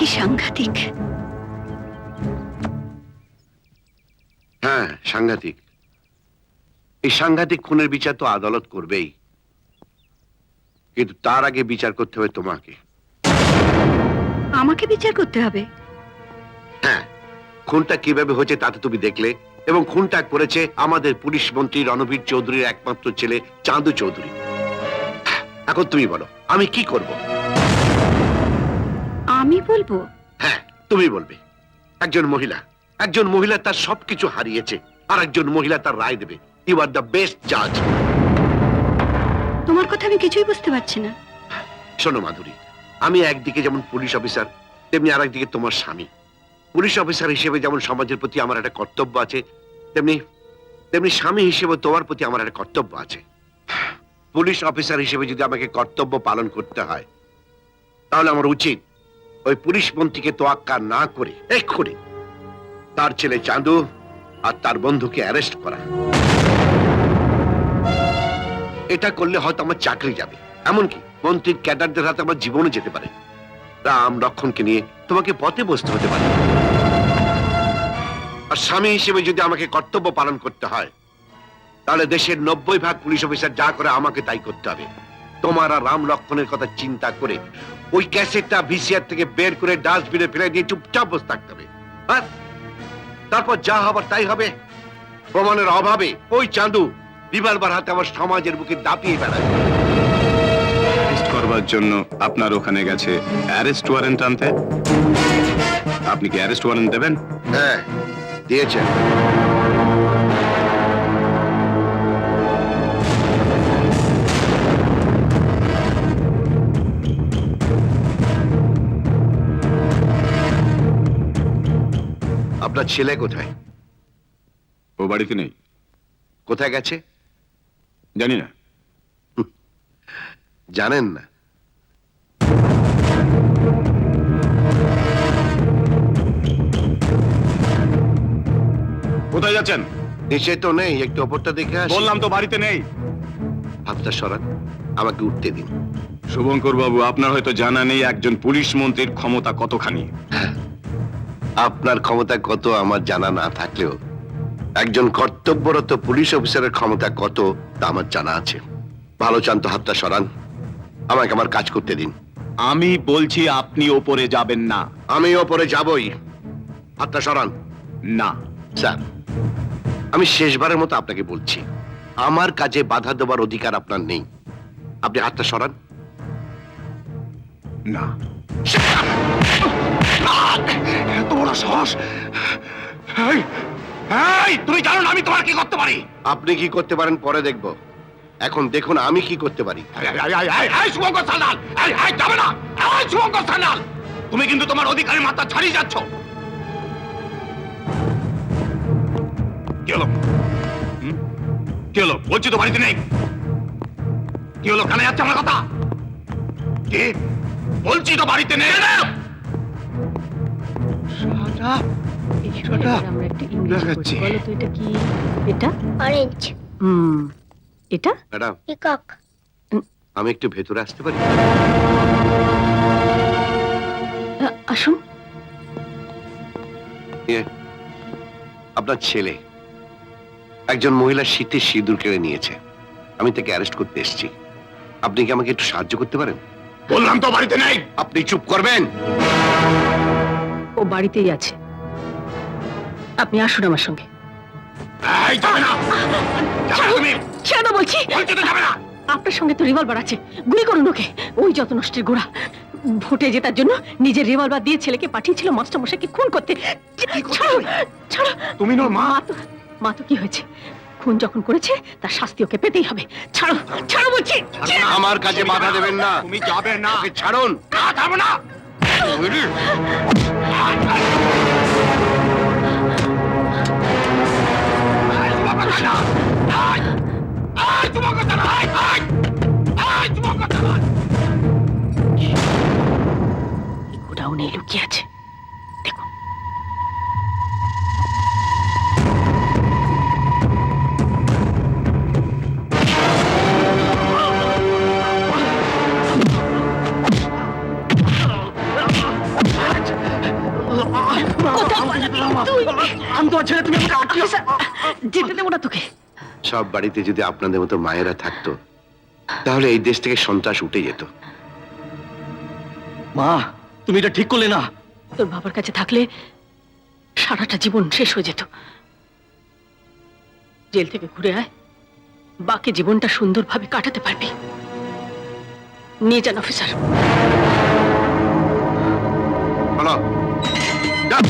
কি সাংঘাতিক। হ্যাঁ, সাংঘাতিক। এই সাংঘাতিক খুনের বিচার তো আদালত করবেই, কিন্তু তার আগে বিচার করতে হবে তোমাকে। আমাকে বিচার করতে হবে? হ্যাঁ, খুনটা কিভাবে হয়েছে তা তো তুমি দেখলে, এবং খুনটা করেছে আমাদের পুলিশ মন্ত্রী রণবীর চৌধুরীর একমাত্র ছেলে চাঁদু চৌধুরী। এখন তুমি বলো আমি কি করব? আমি বলবো? হ্যাঁ, তুমি বলবে। একজন মহিলা তার সবকিছু হারিয়েছে, আর একজন মহিলা তার রায় দেবে। ইউ আর দ্য বেস্ট জাজ। তোমার কথা আমি কিছুই বুঝতে পারছি না। শোনো মাধুরী, আমি একদিকে যেমন পুলিশ অফিসার, তেমনি আর একদিকে তোমার স্বামী। পুলিশ অফিসার হিসেবে যেমন সমাজের প্রতি আমার একটা কর্তব্য আছে, তেমনি তেমনি স্বামী হিসেবে তোমার প্রতি আমার একটা কর্তব্য আছে। পুলিশ অফিসার হিসেবে যদি আমাকে কর্তব্য পালন করতে হয়, তাহলে আমার উচিত ওই পুলিশ মন্ত্রীকে তোয়াক্কা না করে এক্ষুনি তার ছেলে চাঁদু আর তার বন্ধুকে অ্যারেস্ট করা। এটা করলে হয়তো আমার চাকরি যাবে, এমনকি মন্ত্রীর ক্যাডারদের হাতে আমার জীবনও যেতে পারে। রাম লক্ষণকে নিয়ে তোমাকে পথে বসতে হতে পারে। আর স্বামী হিসেবে যদি আমাকে কর্তব্য পালন করতে হয়, তাহলে দেশের 90% পুলিশ অফিসার যা করে আমাকে তাই করতে হবে। তোমার আর রাম লক্ষণের কথা চিন্তা করে ওই ক্যাসেটটা ভিসিআর থেকে বের করে ডাস্টবিনে ফেলে দিয়ে চুপচাপ বসে থাকতে হবে। আর তারপর যা হবার তাই হবে। প্রমাণের অভাবে ওই চাঁদু রিভলভার হাতে আমার সমাজের বুকে দাপিয়ে বেড়ায়। অ্যারেস্ট করবার জন্য আপনার ওখানে গেছে অ্যারেস্ট ওয়ারেন্ট আনতে। আপনি কি অ্যারেস্ট ওয়ারেন্ট দেবেন? হ্যাঁ, দিয়েছেন। আপনার ছেলে কোথায়? ও বাড়িতে নেই। কোথায় গেছে? জানি না। জানেন না? কোথায় যাচ্ছেন? নিচে তো নেই, একটু ওপরটা দেখে আসি। বললাম তো বাড়িতে নেই। হাতটা সরান, আমাকে উঠতে দিন। শুভঙ্কর বাবু, আপনার হয়তো জানা নেই একজন পুলিশ মন্ত্রীর ক্ষমতা কতখানি। আপনার ক্ষমতা কত আমার জানা না থাকলেও একজন কর্তব্যরত পুলিশ অফিসারের ক্ষমতা কত তা আমার জানা আছে। ভালো চান তো হাতটা সরান, আমাকে আমার কাজ করতে দিন। আমি বলছি আপনি ওপরে যাবেন না। আমি ওপরে যাবই। হাতটা সরান। না স্যার, আমি শেষবারের মতো আপনাকে বলছি, আমার কাজে বাধা দেওয়ার অধিকার আপনার নেই। আপনি হাতটা সরান। না। এত বড় সাহস! তুমি জানো না আমি তোমার কি করতে পারি? আপনি কি করতে পারেন পরে দেখব, এখন দেখুন আমি কি করতে পারি। শুভঙ্কর সান্যাল, যাবে না। শুভঙ্কর সান্যাল, তুমি কিন্তু তোমার অধিকারের মাত্রা ছাড়িয়ে যাচ্ছ। কি হলো? কি হলো? বলছি তো বাড়িতে নেই। কি হলো? কানে যাচ্ছে আমার কথা? কি বলছি তো বাড়িতে নেই। আমরা একটা ইংরেজি বলি। বলো তো এটা কি? এটা অরেঞ্জ। এটা ম্যাডাম, পিকক। আমি একটু ভেতরে আসতে পারি? আসুন। আপনার ছেলে একজন মহিলার শীতে সিঁদুর কেড়ে নিয়েছে, আমি তাকে অ্যারেস্ট করতে এসেছি। আপনি কি আমাকে একটু সাহায্য করতে পারেন? বললাম তো বাড়িতে নেই। আপনি চুপ করবেন? ও বাড়িতেই আছে, আপনি আসুন আমার সঙ্গে। যাবে না। যাবে না তুমি। ছেড়ে দাও বলছি। বলছি তো যাবে না। আপনার সঙ্গে তো রিভলভার আছে, গুলি করুন ওকে। ওই যত নষ্টের গোড়া, ভোটে জেতার জন্য নিজের রিভলভার দিয়ে ছেলেকে পাঠিয়েছিল মাস্টার মশাইকে খুন করতে। ছাড়ো, ছাড়ো। তুমি না মা। মা তো কি হয়েছে? খুন যখন করেছে তার শাস্তি ওকে পেতেই হবে। ছাড়ো, ছাড়ো বলছি। আমার কাজে বাধা দেবেন না। তুমি যাবে না। ওকে ছাড়ুন। না, যাবো না। গোডাউনে লুকিয়ে আছে, দেখুন। আমি তোমার ছেলে, তুমি আমাকে আটকে অফিসার, যেতে দেবো না তোকে। সব বাড়িতে যদি আপনাদের মতো মায়েরা থাকতো তাহলে এই দেশ থেকে সন্ত্রাস উঠে যেত। মা, তুমি এটা ঠিক করলে না। তোর বাবার কাছে থাকলে সারাটা জীবন শেষ হয়ে যেত। জেল থেকে ঘুরে আয়, বাকি জীবনটা সুন্দরভাবে কাটাতে পারবি। নিয়ে যান অফিসার। বলো, যাও।